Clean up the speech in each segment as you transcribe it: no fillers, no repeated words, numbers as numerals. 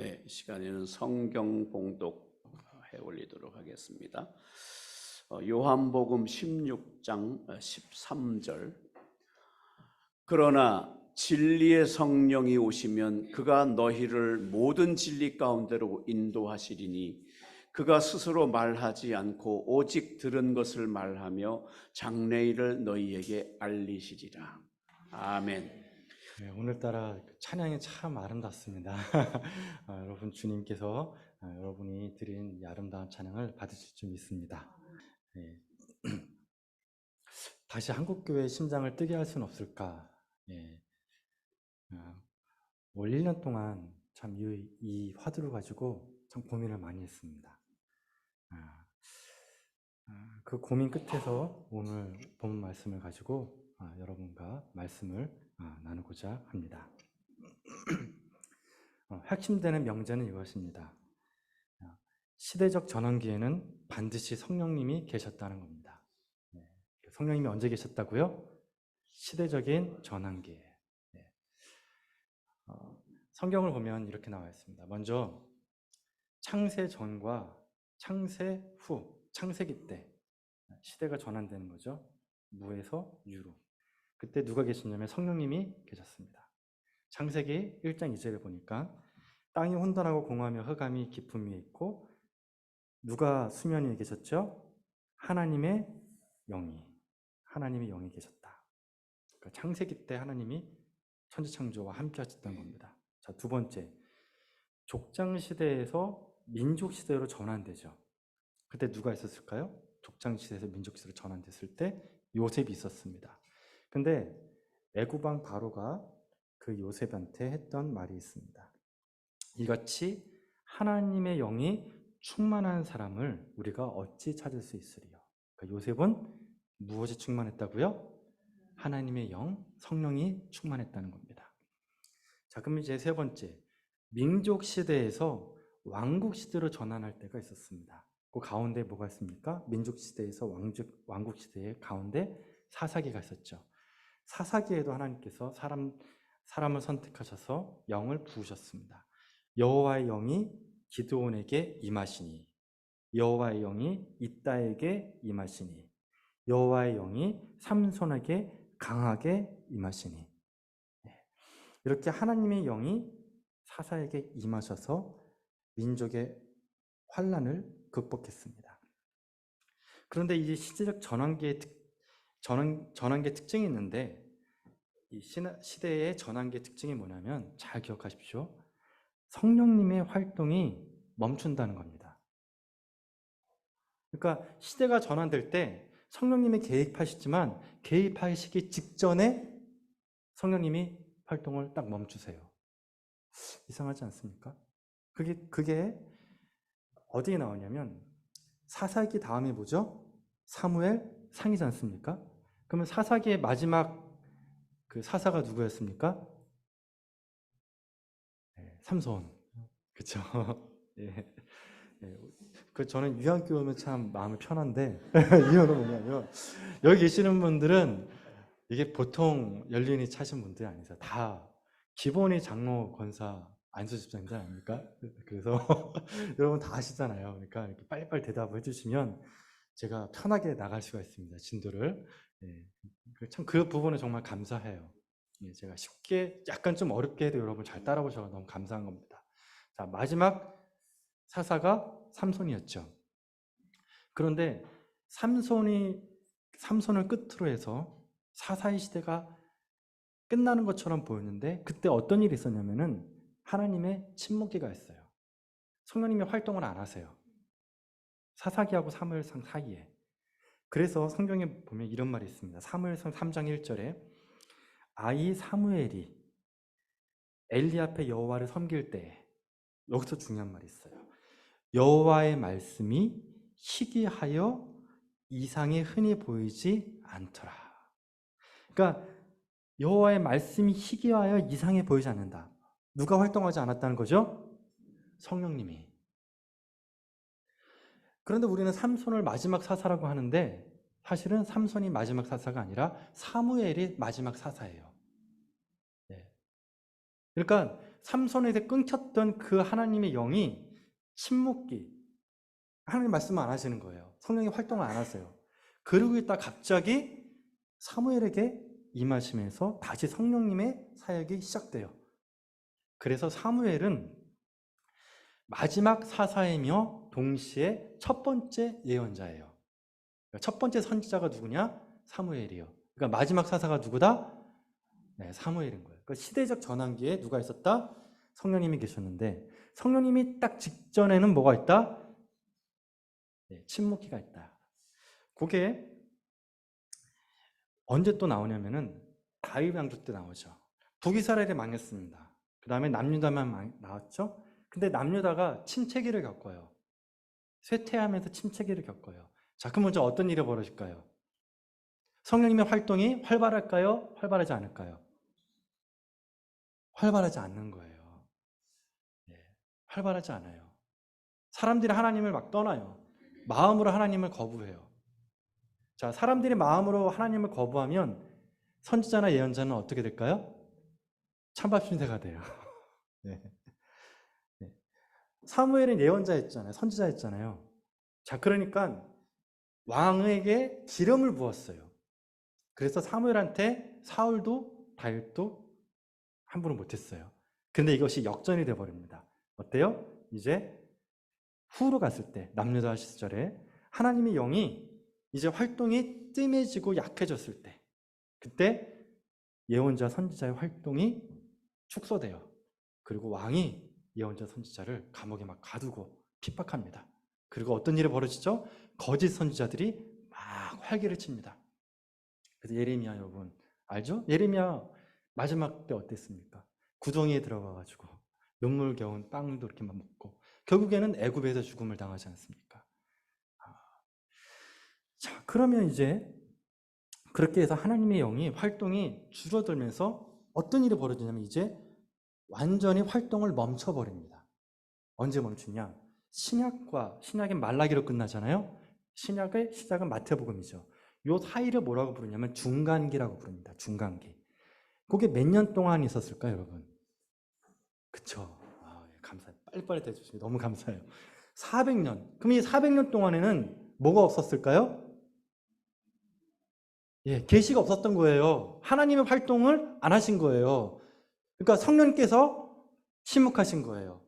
네, 시간에는 성경 봉독해 올리도록 하겠습니다. 요한복음 16장 13절. 그러나 진리의 성령이 오시면 그가 너희를 모든 진리 가운데로 인도하시리니 그가 스스로 말하지 않고 오직 들은 것을 말하며 장래일을 너희에게 알리시리라. 아멘. 네, 오늘따라 찬양이 참 아름답습니다. 여러분 주님께서 여러분이 드린 이 아름다운 찬양을 받으실 줄 믿습니다. 네. 다시 한국교회의 심장을 뜨게 할 수는 없을까? 예. 올 1년 동안 참 이 화두를 가지고 참 고민을 많이 했습니다. 그 고민 끝에서 오늘 본 말씀을 가지고 여러분과 말씀을 나누고자 합니다. 핵심되는 명제는 이것입니다. 시대적 전환기에는 반드시 성령님이 계셨다는 겁니다. 성령님이 언제 계셨다고요? 시대적인 전환기에. 성경을 보면 이렇게 나와 있습니다. 먼저 창세 전과 창세 후, 창세기 때 시대가 전환되는 거죠. 무에서 유로. 그때 누가 계셨냐면 성령님이 계셨습니다. 창세기 1장 2절에 보니까 땅이 혼돈하고 공허하며 흑암이 깊음 위에 있고 누가 수면 위에 계셨죠? 하나님의 영이 계셨다. 그러니까 창세기 때 하나님이 천지창조와 함께 하셨던 겁니다. 자, 두 번째, 족장 시대에서 민족 시대로 전환되죠. 그때 누가 있었을까요? 족장 시대에서 민족 시대로 전환됐을 때 요셉이 있었습니다. 근데 애굽왕 바로가 그 요셉한테 했던 말이 있습니다. 이같이 하나님의 영이 충만한 사람을 우리가 어찌 찾을 수 있으리요? 그러니까 요셉은 무엇이 충만했다고요? 하나님의 영, 성령이 충만했다는 겁니다. 자, 그럼 이제 세 번째, 민족 시대에서 왕국 시대로 전환할 때가 있었습니다. 그 가운데 뭐가 있습니까? 민족 시대에서 왕국 시대의 가운데 사사기가 있었죠. 사사기에도 하나님께서 사람을 선택하셔서 영을 부으셨습니다. 여호와의 영이 기드온에게 임하시니, 여호와의 영이 이따에게 임하시니, 여호와의 영이 삼손에게 강하게 임하시니. 이렇게 하나님의 영이 사사에게 임하셔서 민족의 환난을 극복했습니다. 그런데 이 시대적 전환기의 특징이 있는데, 이 시대의 전환기의 특징이 뭐냐면 잘 기억하십시오. 성령님의 활동이 멈춘다는 겁니다. 그러니까 시대가 전환될 때 성령님이 개입하시지만 개입하시기 직전에 성령님이 활동을 딱 멈추세요. 이상하지 않습니까? 그게 어디에 나오냐면 사사기 다음에 뭐죠? 사무엘 상이지 않습니까? 그러면 사사기의 마지막 그 사사가 누구였습니까? 네, 삼손. 그렇죠? 예. 저는 유학교 오면 참 마음이 편한데 이유는 뭐냐면 여기 계시는 분들은 이게 보통 연륜이 차신 분들이 아니세요. 다 기본이 장로, 권사, 안수집사님들 아닙니까? 그래서 여러분 다 아시잖아요. 그러니까 이렇게 빨리빨리 대답을 해주시면 제가 편하게 나갈 수가 있습니다. 진도를. 참 그 부분은 정말 감사해요. 제가 쉽게 약간 좀 어렵게 해도 여러분 잘 따라오셔서 너무 감사한 겁니다. 자, 마지막 사사가 삼손이었죠. 그런데 삼손을 끝으로 해서 사사의 시대가 끝나는 것처럼 보였는데 그때 어떤 일이 있었냐면은 하나님의 침묵기가 있어요. 성령님이 활동을 안 하세요. 사사기하고 사무엘상 사이에. 그래서 성경에 보면 이런 말이 있습니다. 사무엘상 3장 1절에 아이 사무엘이 엘리 앞에 여호와를 섬길 때, 여기서 중요한 말이 있어요. 여호와의 말씀이 희귀하여 이상이 흔히 보이지 않더라. 그러니까 여호와의 말씀이 희귀하여 이상해 보이지 않는다. 누가 활동하지 않았다는 거죠? 성령님이. 그런데 우리는 삼손을 마지막 사사라고 하는데 사실은 삼손이 마지막 사사가 아니라 사무엘이 마지막 사사예요. 그러니까 삼손에게 끊겼던 그 하나님의 영이 침묵기, 하나님 말씀을 안 하시는 거예요. 성령이 활동을 안 하세요. 그러고 있다 갑자기 사무엘에게 임하시면서 다시 성령님의 사역이 시작돼요. 그래서 사무엘은 마지막 사사이며 동시에 첫 번째 예언자예요. 첫 번째 선지자가 누구냐? 사무엘이요. 그러니까 마지막 사사가 누구다? 네, 사무엘인 거예요. 그러니까 시대적 전환기에 누가 있었다? 성령님이 계셨는데, 성령님이 딱 직전에는 뭐가 있다? 네, 침묵기가 있다. 그게 언제 또 나오냐면은 다윗 왕조 때 나오죠. 북이스라엘이 망했습니다. 그 다음에 남유다만 나왔죠. 근데 남유다가 침체기를 겪어요. 쇠퇴하면서 침체기를 겪어요. 자, 그럼 먼저 어떤 일이 벌어질까요? 성령님의 활동이 활발할까요? 활발하지 않을까요? 활발하지 않는 거예요. 예, 활발하지 않아요. 사람들이 하나님을 막 떠나요. 마음으로 하나님을 거부해요. 자, 사람들이 마음으로 하나님을 거부하면 선지자나 예언자는 어떻게 될까요? 찬밥 신세가 돼요. 네. 네. 사무엘은 예언자였잖아요. 선지자였잖아요. 자, 그러니까 왕에게 기름을 부었어요. 그래서 사무엘한테 사울도 다윗도 함부로 못했어요. 근데 이것이 역전이 돼버립니다. 어때요? 이제 후로 갔을 때, 남유다 시절에 하나님의 영이 이제 활동이 뜸해지고 약해졌을 때, 그때 예언자 선지자의 활동이 축소돼요. 그리고 왕이 예언자 선지자를 감옥에 막 가두고 핍박합니다. 그리고 어떤 일이 벌어지죠? 거짓 선지자들이 막 활개를 칩니다. 그래서 예레미야 여러분 알죠? 예레미야 마지막 때 어땠습니까? 구덩이에 들어가가지고 눈물겨운 빵도 이렇게 막 먹고 결국에는 애굽에서 죽음을 당하지 않습니까? 자, 그러면 이제 그렇게 해서 하나님의 영이 활동이 줄어들면서 어떤 일이 벌어지냐면 이제 완전히 활동을 멈춰버립니다. 언제 멈추냐? 신약의 말라기로 끝나잖아요. 신약의 시작은 마태복음이죠. 요 사이를 뭐라고 부르냐면 중간기라고 부릅니다. 중간기. 그게 몇 년 동안 있었을까요, 여러분? 그쵸? 감사해요. 빨리빨리 대주시면 너무 감사해요. 400년. 그럼 이 400년 동안에는 뭐가 없었을까요? 예, 계시가 없었던 거예요. 하나님의 활동을 안 하신 거예요. 그러니까 성령께서 침묵하신 거예요.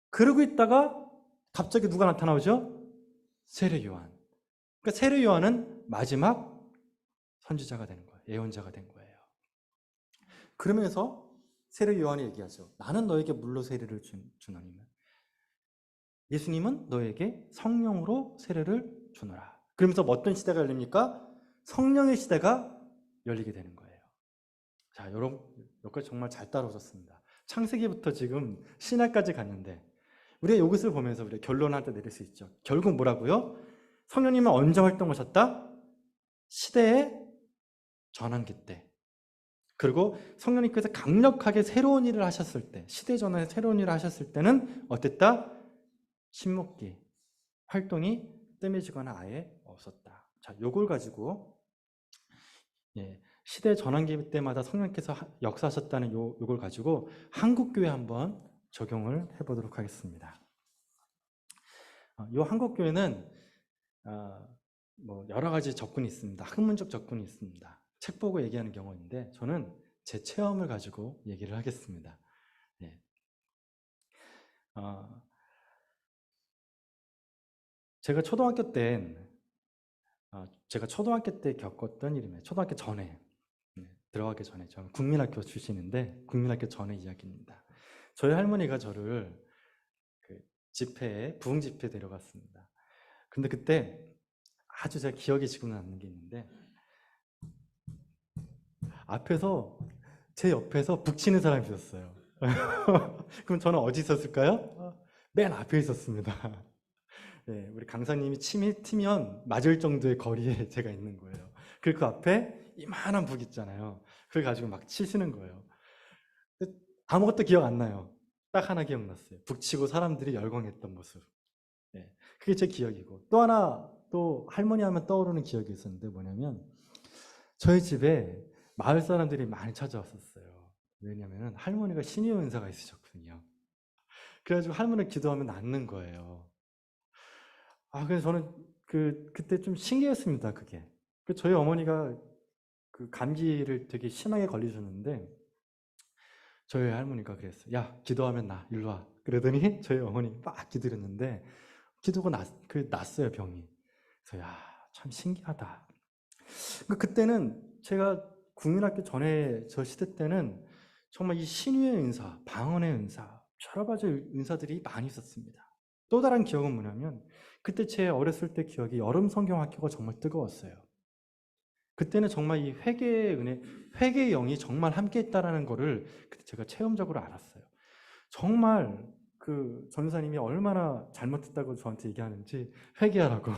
그러고 있다가 갑자기 누가 나타나오죠? 세례 요한. 그러니까 세례 요한은 마지막 선지자가 되는 거예요. 예언자가 된 거예요. 그러면서 세례 요한이 얘기하죠. 나는 너에게 물로 세례를 주노니는 예수님은 너에게 성령으로 세례를 주노라. 그러면서 어떤 시대가 열립니까? 성령의 시대가 열리게 되는 거예요. 자, 여러분 여기까지 정말 잘 따라오셨습니다. 창세기부터 지금 신약까지 갔는데 우리가 이것을 보면서 우리가 결론을 때 내릴 수 있죠. 결국 뭐라고요? 성령님은 언제 활동하셨다? 시대의 전환기 때. 그리고 성령님께서 강력하게 새로운 일을 하셨을 때, 시대 전환에 새로운 일을 하셨을 때는 어땠다? 침묵기, 활동이 뜸해지거나 아예 없었다. 자, 요걸 가지고 시대 전환기 때마다 성령께서 역사하셨다는 요걸 가지고 한국교회 한번 적용을 해보도록 하겠습니다. 요 한국교회는 뭐 여러 가지 접근이 있습니다. 학문적 접근이 있습니다. 책 보고 얘기하는 경우인데 저는 제 체험을 가지고 얘기를 하겠습니다. 네. 제가 초등학교 때 겪었던 일입니다. 초등학교 전에 들어가기 전에 저는 국민학교 출신인데 국민학교 전의 이야기입니다. 저희 할머니가 저를 그 부흥 집회에 데려갔습니다. 근데 그때 아주 제가 기억에 지금 남는 게 있는데 제 옆에서 북치는 사람이 있었어요. 그럼 저는 어디 있었을까요? 맨 앞에 있었습니다. 네, 우리 강사님이 침이 튀면 맞을 정도의 거리에 제가 있는 거예요. 그리고 그 앞에 이만한 북 있잖아요. 그걸 가지고 막 치시는 거예요. 아무것도 기억 안 나요. 딱 하나 기억났어요. 북치고 사람들이 열광했던 모습. 네, 그게 제 기억이고 또 하나 또 할머니 하면 떠오르는 기억이 있었는데 뭐냐면 저희 집에 마을 사람들이 많이 찾아왔었어요. 왜냐면은 할머니가 신유의 은사가 있으셨거든요. 그래가지고 할머니 기도하면 낫는 거예요. 그래서 저는 그때 좀 신기했습니다, 그게. 저희 어머니가 그 감기를 되게 심하게 걸리셨는데, 저희 할머니가 그랬어요. 야, 기도하면 나, 일로 와. 그러더니 저희 어머니 막 기도했는데, 기도가 났어요, 병이. 그래서 야, 참 신기하다. 그때는 제가 국민학교 전에 저 시대 때는 정말 이 신유의 은사, 방언의 은사, 여러 가지 은사들이 많이 있었습니다. 또 다른 기억은 뭐냐면 그때 제 어렸을 때 기억이 여름 성경 학교가 정말 뜨거웠어요. 그때는 정말 이 회개의 은혜, 회개의 영이 정말 함께 있다라는 거를 그때 제가 체험적으로 알았어요. 정말 그 전사님이 얼마나 잘못했다고 저한테 얘기하는지 회개하라고.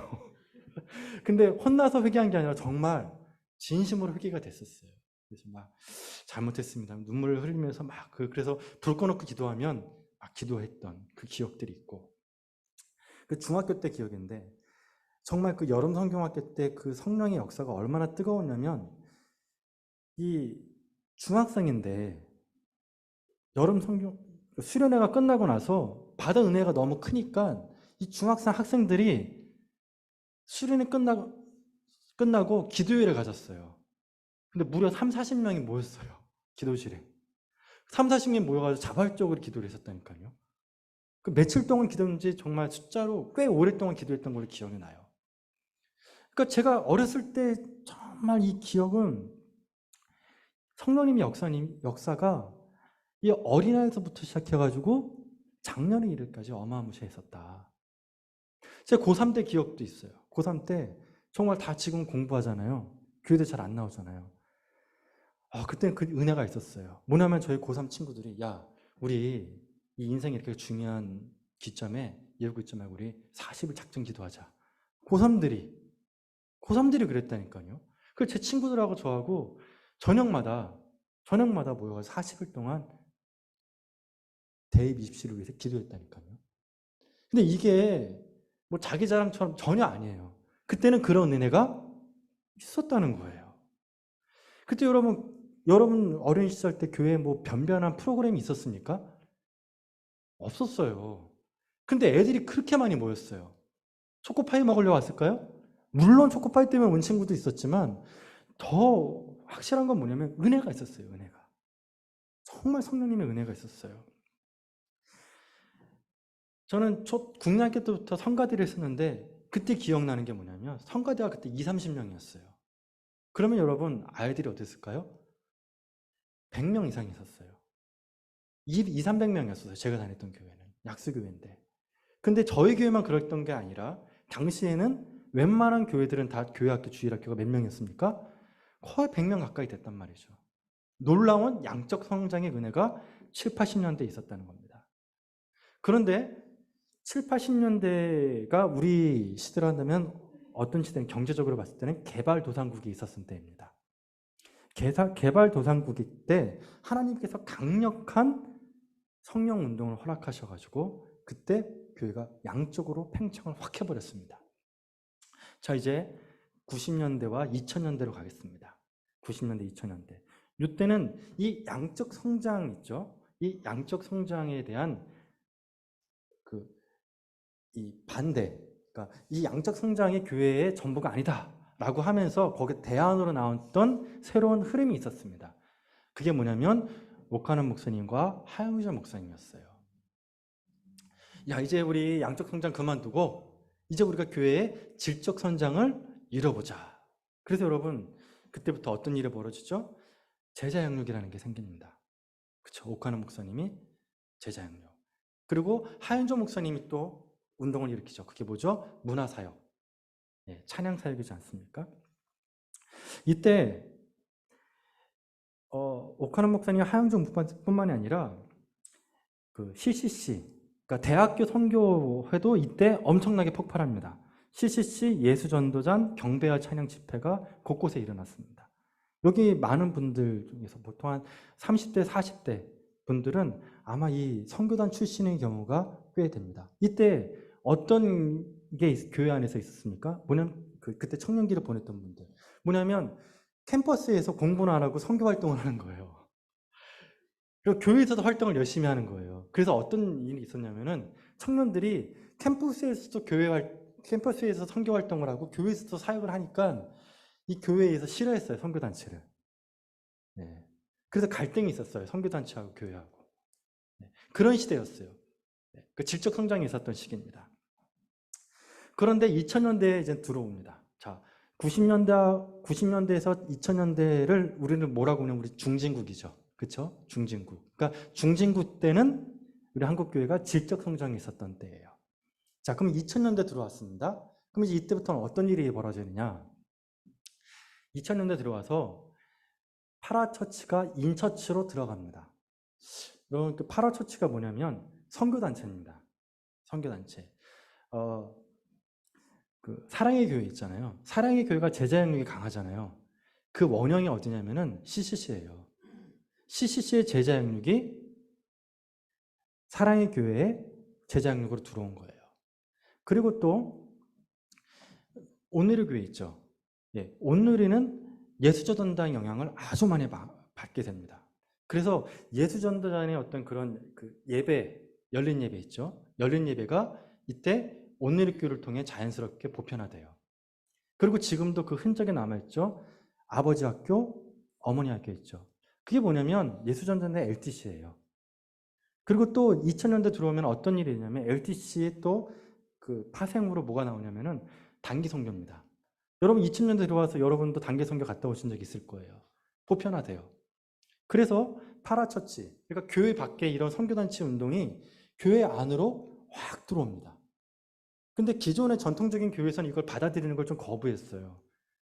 근데 혼나서 회개한 게 아니라 정말 진심으로 회개가 됐었어요. 그래서 막 잘못했습니다. 눈물을 흘리면서 그래서 불 꺼놓고 기도하면 막 기도했던 그 기억들이 있고, 그 중학교 때 기억인데 정말 그 여름 성경학교 때 그 성령의 역사가 얼마나 뜨거웠냐면, 이 중학생인데 여름 성경 수련회가 끝나고 나서 받은 은혜가 너무 크니까 이 중학생 학생들이 수련회 끝나고 기도회를 가졌어요. 근데 무려 3, 40명이 모였어요. 기도실에. 3, 40명이 모여가지고 자발적으로 기도를 했었다니까요. 그 며칠 동안 기도했는지 정말 숫자로 꽤 오랫동안 기도했던 걸로 기억이 나요. 그러니까 제가 어렸을 때 정말 이 기억은 성령님의 역사가 이 어린아이에서부터 시작해가지고 작년에 이르기까지 어마무시했었다. 제가 고3 때 기억도 있어요. 고3 때 정말 다 지금 공부하잖아요. 교회도 잘 안 나오잖아요. 그때는 그 은혜가 있었어요. 뭐냐면 저희 고3 친구들이 야, 우리 이 인생이 이렇게 중요한 기점에 이러고 있지 말고 우리 40일 작정 기도하자. 고3들이 그랬다니까요. 그래서 제 친구들하고 저하고 저녁마다 모여서 40일 동안 대입 20시를 위해서 기도했다니까요. 근데 이게 뭐 자기 자랑처럼 전혀 아니에요. 그때는 그런 은혜가 있었다는 거예요. 그때 여러분 어린 시절 때 교회에 뭐 변변한 프로그램이 있었습니까? 없었어요. 근데 애들이 그렇게 많이 모였어요. 초코파이 먹으려고 왔을까요? 물론 초코파이 때문에 온 친구도 있었지만 더 확실한 건 뭐냐면 은혜가 있었어요. 은혜가. 정말 성령님의 은혜가 있었어요. 저는 국민학교 때부터 성가대를 했었는데 그때 기억나는 게 뭐냐면 성가대가 그때 20-30명이었어요. 그러면 여러분 아이들이 어땠을까요? 100명 이상 있었어요. 200-300명이었어요. 제가 다녔던 교회는. 약수교회인데. 근데 저희 교회만 그랬던 게 아니라 당시에는 웬만한 교회들은 다 교회학교, 주일학교가 몇 명이었습니까? 거의 100명 가까이 됐단 말이죠. 놀라운 양적 성장의 은혜가 7, 80년대에 있었다는 겁니다. 그런데 7, 80년대가 우리 시대로 한다면 어떤 시대는 경제적으로 봤을 때는 개발도상국이 있었을 때입니다. 개발도상국일 때 하나님께서 강력한 성령 운동을 허락하셔가지고 그때 교회가 양적으로 팽창을 확 해버렸습니다. 자, 이제 90년대와 2000년대로 가겠습니다. 90년대, 2000년대. 이때는 이 양적 성장 있죠? 이 양적 성장에 대한 이 반대, 그러니까 이 양적 성장이 교회의 전부가 아니다라고 하면서 거기에 대안으로 나왔던 새로운 흐름이 있었습니다. 그게 뭐냐면 오카는 목사님과 하영자 목사님이었어요. 야, 이제 우리 양적 성장 그만두고 이제 우리가 교회의 질적 성장을 이뤄보자. 그래서 여러분 그때부터 어떤 일이 벌어지죠? 제자 양육이라는 게 생깁니다. 그렇죠? 오카는 목사님이 제자 양육. 그리고 하윤조 목사님이 또 운동을 일으키죠. 그게 뭐죠? 문화사역. 찬양 사역이지 않습니까? 이때 오카는 목사님 하윤조 목사뿐만이 아니라 그 CCC, 그러니까 대학교 선교회도 이때 엄청나게 폭발합니다. CCC 예수전도전 경배와 찬양 집회가 곳곳에 일어났습니다. 여기 많은 분들 중에서 보통 한 30대, 40대 분들은 아마 이 선교단 출신의 경우가 꽤 됩니다. 이때 어떤 게 교회 안에서 있었습니까? 뭐냐면 그때 청년기를 보냈던 분들. 뭐냐면 캠퍼스에서 공부는 안 하고 선교 활동을 하는 거예요. 그리고 교회에서도 활동을 열심히 하는 거예요. 그래서 어떤 일이 있었냐면은 청년들이 캠퍼스에서 선교 활동을 하고 교회에서도 사역을 하니까 이 교회에서 싫어했어요, 선교 단체를. 네. 그래서 갈등이 있었어요, 선교 단체하고 교회하고. 네. 그런 시대였어요. 네. 그 질적 성장이 있었던 시기입니다. 그런데 2000년대에 이제 들어옵니다. 자, 90년대에서 2000년대를 우리는 뭐라고 하냐면 우리 중진국이죠. 그렇죠? 중진국. 그러니까 중진국 때는 우리 한국 교회가 질적 성장이 있었던 때예요. 자, 그럼 2000년대 들어왔습니다. 그럼 이제 이때부터는 어떤 일이 벌어지느냐? 2000년대 들어와서 파라처치가 인처치로 들어갑니다. 여러분, 그 파라처치가 뭐냐면 선교단체입니다. 선교단체. 그 사랑의 교회 있잖아요. 사랑의 교회가 제자 영역이 강하잖아요. 그 원형이 어디냐면은 CCC예요. CCC의 제자 영역이 사랑의 교회의 제자 영역으로 들어온 거예요. 그리고 또 온누리 교회 있죠. 예, 온누리는 예수전도단 영향을 아주 많이 받게 됩니다. 그래서 예수전도단의 어떤 그런 그 예배, 열린 예배 있죠. 열린 예배가 이때 온누리 교회를 통해 자연스럽게 보편화돼요. 그리고 지금도 그 흔적이 남아있죠. 아버지 학교, 어머니 학교 있죠. 그게 뭐냐면 예수전도단의 LTC예요. 그리고 또 2000년대 들어오면 어떤 일이 있냐면 LTC의 또 그 파생으로 뭐가 나오냐면은 단기 선교입니다. 여러분 2000년대 들어와서 여러분도 단기 선교 갔다 오신 적 있을 거예요. 보편화돼요. 그래서 파라처치, 그러니까 교회 밖에 이런 선교단체 운동이 교회 안으로 확 들어옵니다. 근데 기존의 전통적인 교회에서는 이걸 받아들이는 걸 좀 거부했어요.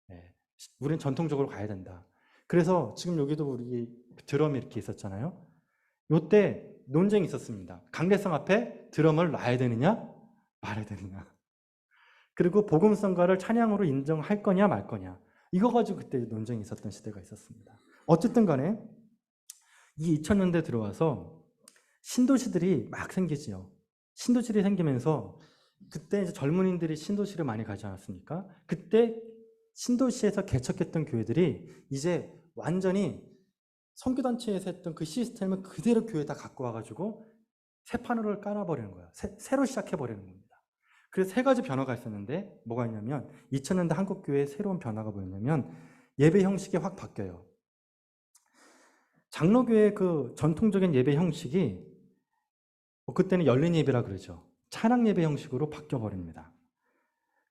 네. 우리는 전통적으로 가야 된다. 그래서 지금 여기도 우리 드럼이 이렇게 있었잖아요. 이때 논쟁이 있었습니다. 강대상 앞에 드럼을 놔야 되느냐 말아야 되느냐. 그리고 복음성가를 찬양으로 인정할 거냐 말 거냐. 이거 가지고 그때 논쟁이 있었던 시대가 있었습니다. 어쨌든 간에 이 2000년대 들어와서 신도시들이 막 생기지요. 신도시들이 생기면서 그때 이제 젊은이들이 신도시를 많이 가지 않았습니까? 그때 신도시에서 개척했던 교회들이 이제 완전히 선교단체에서 했던 그 시스템을 그대로 교회에 다 갖고 와가지고 새 판으로 깔아버리는 거예요. 새로 시작해버리는 겁니다. 그래서 세 가지 변화가 있었는데 뭐가 있냐면 2000년대 한국교회의 새로운 변화가 뭐였냐면 예배 형식이 확 바뀌어요. 장로교회의 그 전통적인 예배 형식이 그때는 열린 예배라 그러죠. 찬양 예배 형식으로 바뀌어버립니다.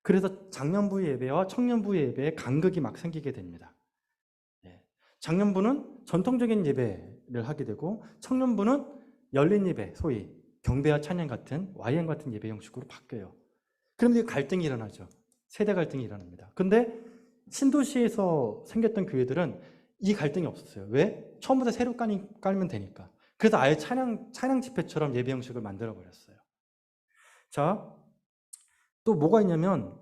그래서 장년부 예배와 청년부 예배의 간극이 막 생기게 됩니다. 장년부는 전통적인 예배를 하게 되고 청년부는 열린 예배, 소위 경배와 찬양 같은 YM 같은 예배 형식으로 바뀌어요. 그럼 갈등이 일어나죠. 세대 갈등이 일어납니다. 근데 신도시에서 생겼던 교회들은 이 갈등이 없었어요. 왜? 처음부터 새로 깔면 되니까. 그래서 아예 찬양 집회처럼 예배 형식을 만들어 버렸어요. 자, 또 뭐가 있냐면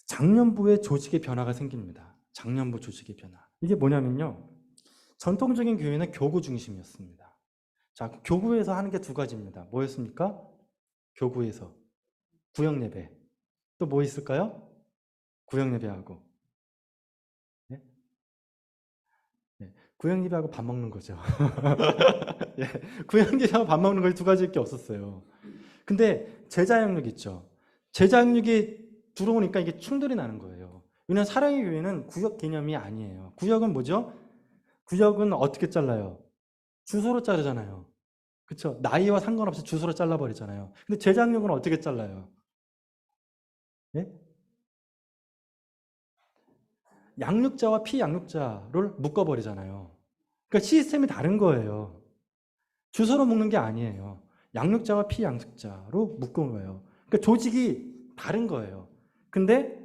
장년부의 조직의 변화가 생깁니다. 장년부 조직의 변화. 이게 뭐냐면요. 전통적인 교회는 교구 중심이었습니다. 자, 교구에서 하는 게 두 가지입니다. 뭐였습니까? 교구에서 구역 예배. 또 뭐 있을까요? 구역 예배하고. 네? 네. 구역 예배하고 밥 먹는 거죠. 예. 구역 예배하고 밥 먹는 거 두 가지밖에 없었어요. 근데 제자 영역 있죠. 제자 영역이 들어오니까 이게 충돌이 나는 거예요. 왜냐하면 사랑의 교회는 구역 개념이 아니에요. 구역은 뭐죠? 구역은 어떻게 잘라요? 주소로 자르잖아요. 그렇죠? 나이와 상관없이 주소로 잘라버리잖아요. 근데 제자 영역은 어떻게 잘라요? 예? 양육자와 피양육자를 묶어버리잖아요. 그러니까 시스템이 다른 거예요. 주소로 묶는 게 아니에요. 양육자와 피양육자로 묶은 거예요. 그러니까 조직이 다른 거예요. 근데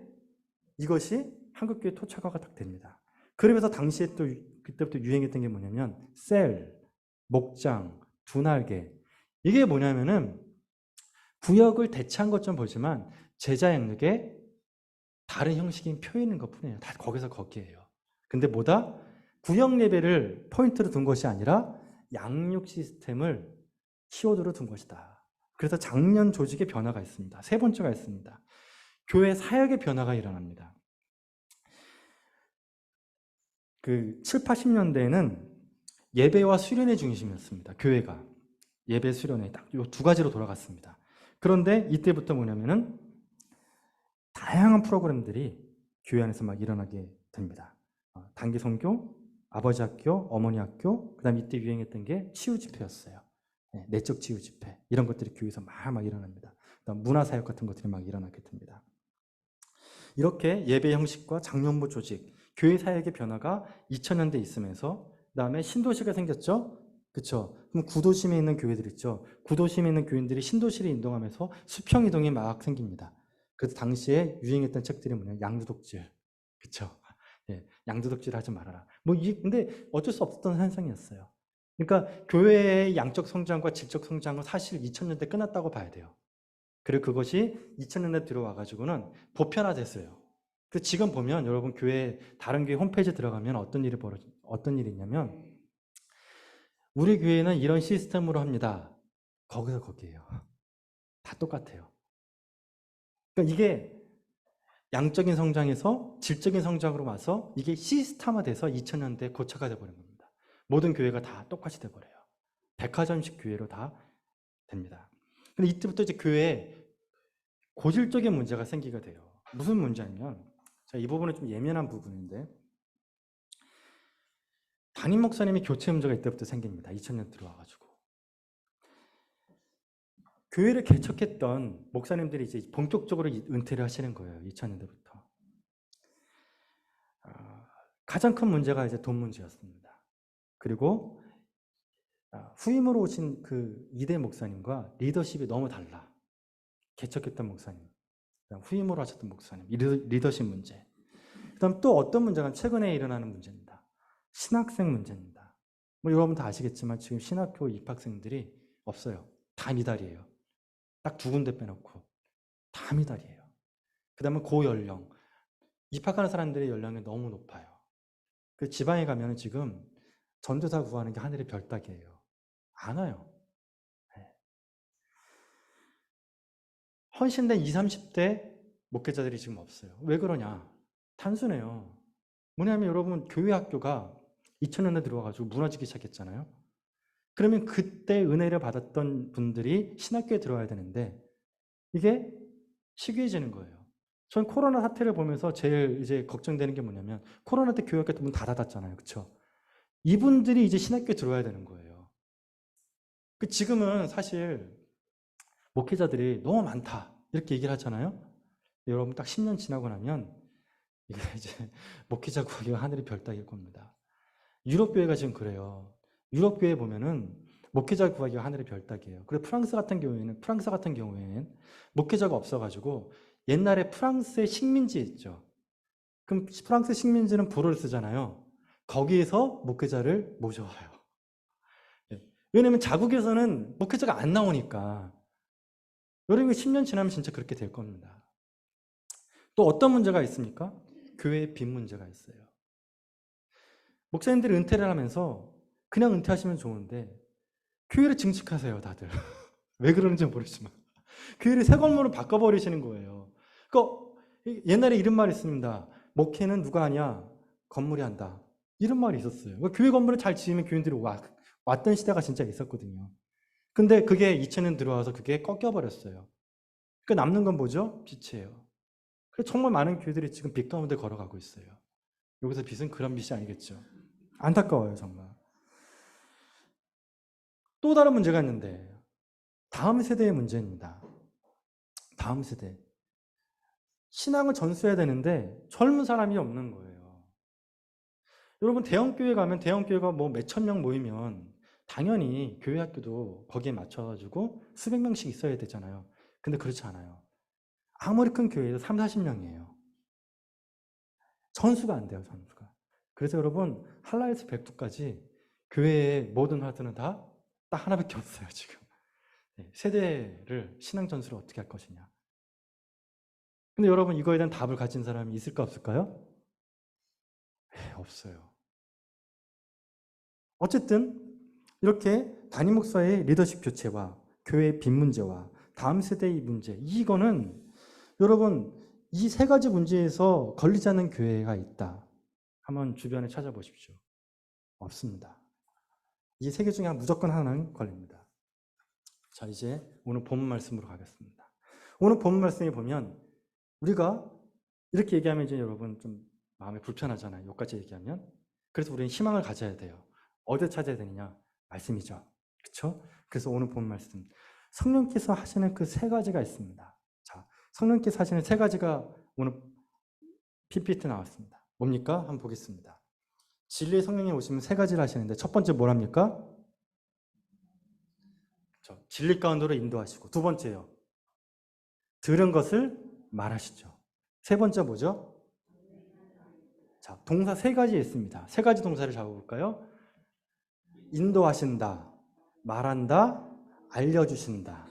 이것이 한국교회 토착화가 딱 됩니다. 그러면서 당시에 또 그때부터 유행했던 게 뭐냐면 셀, 목장, 두날개. 이게 뭐냐면은 구역을 대체한 것좀 보지만 제자 영역의 다른 형식인 표현인 것 뿐이에요. 다 거기서 거기에요. 근데 뭐다? 구역 예배를 포인트로 둔 것이 아니라 양육 시스템을 키워드로 둔 것이다. 그래서 장년 조직의 변화가 있습니다. 세 번째가 있습니다. 교회 사역의 변화가 일어납니다. 그 7, 80년대에는 예배와 수련의 중심이었습니다. 교회가 예배 수련회 딱 이 두 가지로 돌아갔습니다. 그런데 이때부터 뭐냐면은 다양한 프로그램들이 교회 안에서 막 일어나게 됩니다. 단기 선교, 아버지 학교, 어머니 학교, 그다음 이때 유행했던 게 치유 집회였어요. 네, 내적 치유 집회 이런 것들이 교회에서 막 일어납니다. 그다음 문화 사역 같은 것들이 막 일어나게 됩니다. 이렇게 예배 형식과 장년부 조직, 교회 사역의 변화가 2000년대 있으면서 그다음에 신도시가 생겼죠. 그렇죠. 그럼 구도심에 있는 교회들 있죠. 구도심에 있는 교인들이 신도시를 이동하면서 수평 이동이 막 생깁니다. 그래서 당시에 유행했던 책들이 뭐냐, 양두독질, 그렇죠. 예, 양두독질 하지 말아라. 근데 어쩔 수 없었던 현상이었어요. 그러니까 교회의 양적 성장과 질적 성장은 사실 2000년대 끝났다고 봐야 돼요. 그리고 그것이 2000년대 들어와가지고는 보편화됐어요. 그래서 지금 보면 여러분 교회 다른 교회 홈페이지 들어가면 어떤 일이 있냐면 우리 교회는 이런 시스템으로 합니다. 거기서 거기에요. 다 똑같아요. 그러니까 이게 양적인 성장에서 질적인 성장으로 와서 이게 시스템화돼서 2000년대 고착화 돼버린 겁니다. 모든 교회가 다 똑같이 돼버려요. 백화점식 교회로 다 됩니다. 근데 이때부터 이제 교회에 고질적인 문제가 생기게 돼요. 무슨 문제냐면, 자, 이 부분은 좀 예민한 부분인데, 담임 목사님이 교체 문제가 이때부터 생깁니다. 2000년 들어와가지고. 교회를 개척했던 목사님들이 이제 본격적으로 은퇴를 하시는 거예요. 2000년대부터. 가장 큰 문제가 이제 돈 문제였습니다. 그리고 후임으로 오신 그 2대 목사님과 리더십이 너무 달라. 개척했던 목사님, 후임으로 하셨던 목사님, 리더십 문제. 그다음 또 어떤 문제가 최근에 일어나는 문제입니다. 신학생 문제입니다. 여러분 다 아시겠지만 지금 신학교 입학생들이 없어요. 다 미달이에요. 딱 2군데 빼놓고 다 미달이에요. 그다음에 고연령, 입학하는 사람들의 연령이 너무 높아요. 그 지방에 가면 지금 전도사 구하는 게 하늘의 별따기예요. 안 와요. 헌신된 20, 30대 목회자들이 지금 없어요. 왜 그러냐? 단순해요. 뭐냐면 여러분 교회 학교가 2000년대 들어와가지고 무너지기 시작했잖아요. 그러면 그때 은혜를 받았던 분들이 신학교에 들어와야 되는데 이게 시기해지는 거예요. 전 코로나 사태를 보면서 제일 이제 걱정되는 게 뭐냐면 코로나 때 교회 학교 문 다 닫았잖아요. 그렇죠? 이분들이 이제 신학교에 들어와야 되는 거예요. 지금은 사실 목회자들이 너무 많다 이렇게 얘기를 하잖아요. 여러분 딱 10년 지나고 나면 이게 이제 목회자 구하기가 하늘의 별 따기일 겁니다. 유럽 교회가 지금 그래요. 유럽 교회 보면은 목회자 구하기가 하늘의 별 따기예요. 그리고 프랑스 같은 경우에는 목회자가 없어가지고 옛날에 프랑스의 식민지 있죠. 그럼 프랑스 식민지는 불어를 쓰잖아요. 거기에서 목회자를 모셔와요. 왜냐면 자국에서는 목회자가 안 나오니까. 여러분 10년 지나면 진짜 그렇게 될 겁니다. 또 어떤 문제가 있습니까? 교회에 빚 문제가 있어요. 목사님들이 은퇴를 하면서 그냥 은퇴하시면 좋은데 교회를 증축하세요, 다들. 왜 그러는지 모르지만 교회를 새 건물로 바꿔버리시는 거예요. 그러니까 옛날에 이런 말이 있습니다. 목회는 누가 하냐? 건물이 한다. 이런 말이 있었어요. 그러니까 교회 건물을 잘 지으면 교인들이 왔던 시대가 진짜 있었거든요. 근데 그게 2000년 들어와서 그게 꺾여버렸어요. 그러니까 남는 건 뭐죠? 빚이에요. 그래서 정말 많은 교회들이 지금 빚 가운데 걸어가고 있어요. 여기서 빚은 그런 빚이 아니겠죠. 안타까워요, 정말. 또 다른 문제가 있는데 다음 세대의 문제입니다. 다음 세대. 신앙을 전수해야 되는데 젊은 사람이 없는 거예요. 여러분 대형교회 가면 대형교회가 뭐 몇천 명 모이면 당연히 교회 학교도 거기에 맞춰가지고 수백 명씩 있어야 되잖아요. 근데 그렇지 않아요. 아무리 큰 교회도 3, 40명이에요. 전수가 안 돼요, 전수가. 그래서 여러분 한라에서 백두까지 교회의 모든 화두는 다 딱 하나밖에 없어요, 지금. 세대를 신앙 전수를 어떻게 할 것이냐. 근데 여러분 이거에 대한 답을 가진 사람이 있을까 없을까요? 없어요. 어쨌든 이렇게 담임 목사의 리더십 교체와 교회의 빚 문제와 다음 세대의 문제, 이거는 여러분 이 세 가지 문제에서 걸리지 않는 교회가 있다. 한번 주변에 찾아보십시오. 없습니다. 이 세 개 중에 무조건 하나는 걸립니다. 자, 이제 오늘 본문 말씀으로 가겠습니다. 오늘 본문 말씀에 보면 우리가 이렇게 얘기하면 이제 여러분 좀 마음이 불편하잖아요. 여기까지 얘기하면. 그래서 우리는 희망을 가져야 돼요. 어디에 찾아야 되느냐? 말씀이죠. 그렇죠? 그래서 오늘 본 말씀, 성령께서 하시는 그 세 가지가 있습니다. 자, 성령께서 하시는 세 가지가 오늘 PPT 나왔습니다. 뭡니까? 한번 보겠습니다. 진리의 성령이 오시면 세 가지를 하시는데 첫 번째 뭐랍니까? 진리 가운데로 인도하시고, 두 번째요, 들은 것을 말하시죠. 세 번째 뭐죠? 자, 동사 세 가지 있습니다. 세 가지 동사를 잡아볼까요? 인도하신다, 말한다, 알려주신다,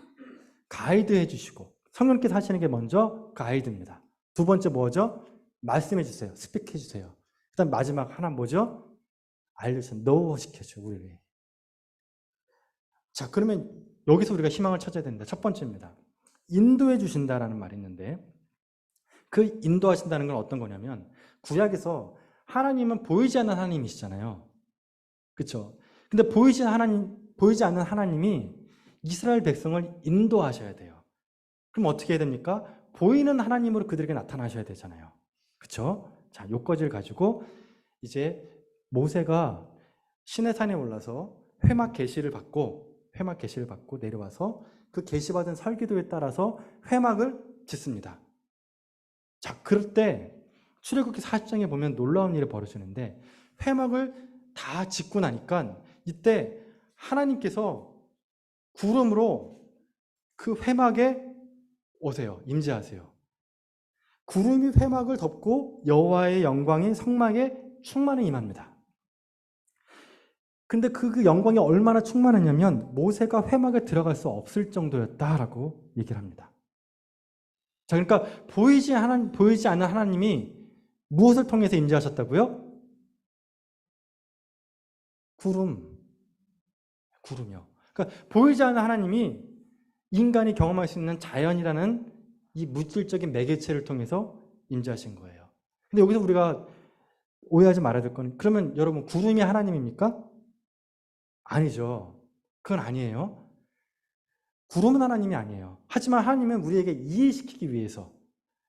가이드 해주시고. 성령께서 하시는 게 먼저 가이드입니다. 두 번째 뭐죠? 말씀해 주세요. 스피크 해주세요. 그 다음 마지막 하나 뭐죠? 알려주신, 노우 시켜줘, 우리를. 자, 그러면 여기서 우리가 희망을 찾아야 됩니다. 첫 번째입니다. 인도해 주신다라는 말이 있는데, 그 인도하신다는 건 어떤 거냐면, 구약에서 하나님은 보이지 않는 하나님이시잖아요. 그렇죠? 근데 보이지 않는 하나님이 이스라엘 백성을 인도하셔야 돼요. 그럼 어떻게 해야 됩니까? 보이는 하나님으로 그들에게 나타나셔야 되잖아요. 그렇죠? 자, 요까지를 가지고 이제 모세가 시내산에 올라서 회막 계시를 받고 내려와서 그 계시받은 설기도에 따라서 회막을 짓습니다. 자, 그럴 때 출애굽기 40장에 보면 놀라운 일이 벌어지는데, 회막을 다 짓고 나니까 이때 하나님께서 구름으로 그 회막에 오세요. 임재하세요. 구름이 회막을 덮고 여호와의 영광이 성막에 충만히 임합니다. 근데 그 영광이 얼마나 충만했냐면 모세가 회막에 들어갈 수 없을 정도였다라고 얘기를 합니다. 자, 그러니까 보이지 않는 하나님이 무엇을 통해서 임재하셨다고요? 구름이요. 그러니까 보이지 않는 하나님이 인간이 경험할 수 있는 자연이라는 이 물질적인 매개체를 통해서 임재하신 거예요. 근데 여기서 우리가 오해하지 말아야 될 건, 그러면 여러분 구름이 하나님입니까? 아니죠. 그건 아니에요. 구름은 하나님이 아니에요. 하지만 하나님은 우리에게 이해시키기 위해서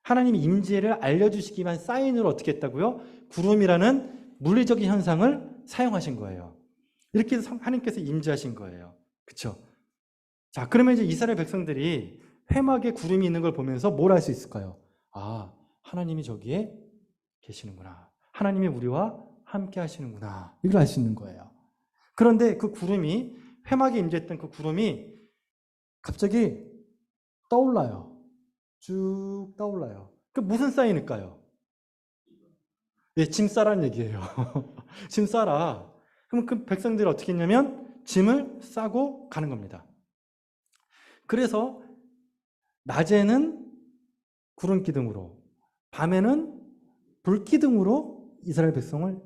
하나님의 임재를 알려주시기 위한 사인으로 어떻게 했다고요? 구름이라는 물리적인 현상을 사용하신 거예요. 이렇게 해서 하나님께서 임재하신 거예요. 그렇죠? 자, 그러면 이제 이스라엘 백성들이 회막에 구름이 있는 걸 보면서 뭘 할 수 있을까요? 아, 하나님이 저기에 계시는구나. 하나님이 우리와 함께 하시는구나. 이걸 알 수 있는 거예요. 그런데 그 구름이, 회막에 임재했던 그 구름이 갑자기 떠올라요. 쭉 떠올라요. 그 무슨 사인일까요? 예, 짐 싸라는 얘기예요. 짐 싸라. 그럼 그 백성들이 어떻게 했냐면 짐을 싸고 가는 겁니다. 그래서 낮에는 구름 기둥으로, 밤에는 불 기둥으로 이스라엘 백성을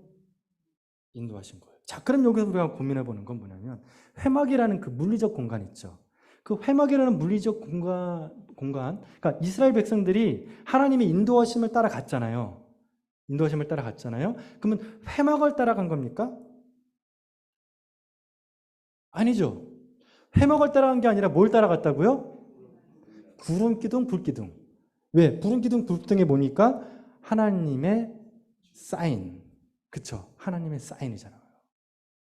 인도하신 거예요. 자, 그럼 여기서 우리가 고민해 보는 건 뭐냐면, 회막이라는 그 물리적 공간 있죠. 그 회막이라는 물리적 공간, 그러니까 이스라엘 백성들이 하나님의 인도하심을 따라갔잖아요. 그러면 회막을 따라간 겁니까? 아니죠. 회막을 따라간 게 아니라 뭘 따라갔다고요? 구름 기둥, 불 기둥. 왜? 구름 기둥, 불 기둥에 보니까 하나님의 사인. 그쵸? 하나님의 사인이잖아요.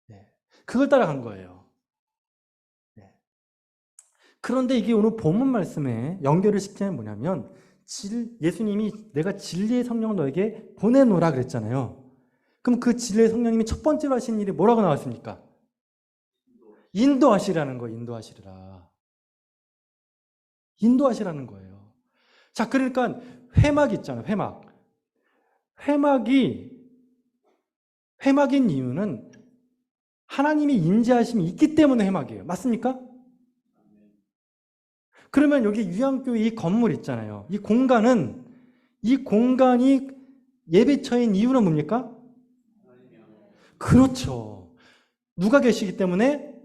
네. 그걸 따라간 거예요. 네. 그런데 이게 오늘 본문 말씀에 연결을 시키면 뭐냐면, 예수님이 내가 진리의 성령을 너에게 보내노라 그랬잖아요. 그럼 그 진리의 성령님이 첫 번째로 하신 일이 뭐라고 나왔습니까? 인도하시라는 거예요. 인도하시라는 거예요. 자, 그러니까 회막 있잖아요. 회막인 이유는 하나님이 임재하심이 있기 때문에 회막이에요. 맞습니까? 그러면 여기 유양교회 이 건물 있잖아요. 이 공간이 예배처인 이유는 뭡니까? 그렇죠. 누가 계시기 때문에?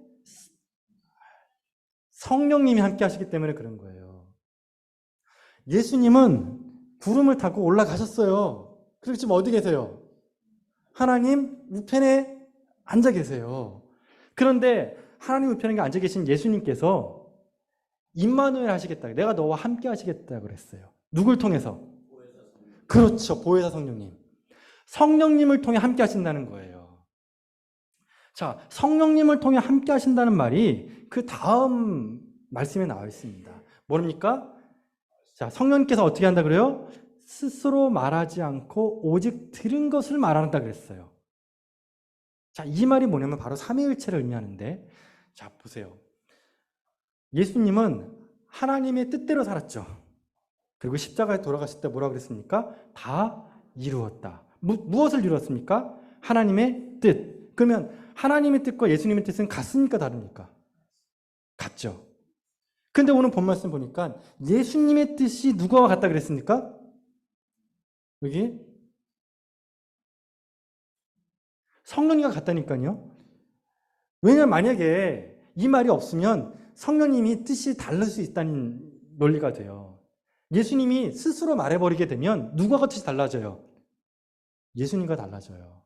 성령님이 함께 하시기 때문에 그런 거예요. 예수님은 구름을 타고 올라가셨어요. 그리고 지금 어디 계세요? 하나님 우편에 앉아 계세요. 그런데 하나님 우편에 앉아 계신 예수님께서 임마누엘 하시겠다. 내가 너와 함께 하시겠다 그랬어요. 누굴 통해서? 그렇죠. 보혜사 성령님. 성령님을 통해 함께 하신다는 거예요. 자, 성령님을 통해 함께 하신다는 말이 그 다음 말씀에 나와 있습니다. 뭡니까? 자, 성령님께서 어떻게 한다 그래요? 스스로 말하지 않고 오직 들은 것을 말한다 그랬어요. 자, 이 말이 뭐냐면 바로 삼위일체를 의미하는데, 자, 보세요. 예수님은 하나님의 뜻대로 살았죠. 그리고 십자가에 돌아가실 때 뭐라고 그랬습니까? 다 이루었다. 무엇을 이루었습니까? 하나님의 뜻. 그러면 하나님의 뜻과 예수님의 뜻은 같습니까? 다릅니까? 같죠. 근데 오늘 본 말씀 보니까 예수님의 뜻이 누구와 같다 그랬습니까? 여기 성령님과 같다니까요. 왜냐하면 만약에 이 말이 없으면 성령님이 뜻이 다를 수 있다는 논리가 돼요. 예수님이 스스로 말해버리게 되면 누구와 뜻이 달라져요? 예수님과 달라져요.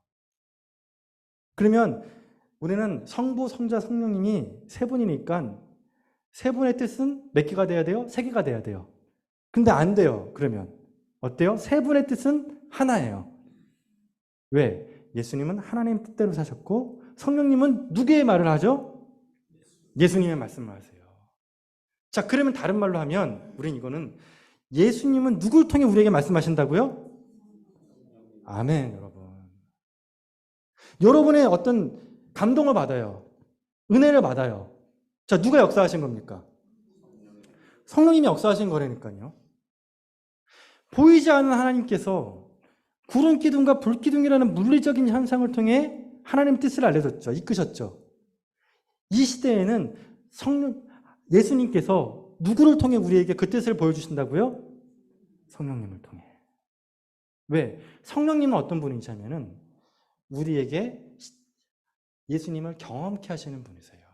그러면 우리는 성부, 성자, 성령님이 세 분이니까 세 분의 뜻은 몇 개가 돼야 돼요? 세 개가 돼야 돼요. 근데 안 돼요. 그러면 어때요? 세 분의 뜻은 하나예요. 왜? 예수님은 하나님 뜻대로 사셨고 성령님은 누구의 말을 하죠? 예수님의 말씀을 하세요. 자, 그러면 다른 말로 하면 우린 이거는 예수님은 누굴 통해 우리에게 말씀하신다고요? 아멘, 여러분. 여러분의 어떤 감동을 받아요. 은혜를 받아요. 자, 누가 역사하신 겁니까? 성령님이 역사하신 거라니까요. 보이지 않는 하나님께서 구름 기둥과 불 기둥이라는 물리적인 현상을 통해 하나님의 뜻을 알려줬죠. 이끄셨죠. 이 시대에는 예수님께서 누구를 통해 우리에게 그 뜻을 보여주신다고요? 성령님을 통해. 왜? 성령님은 어떤 분이시냐면은 우리에게 예수님을 경험케 하시는 분이세요.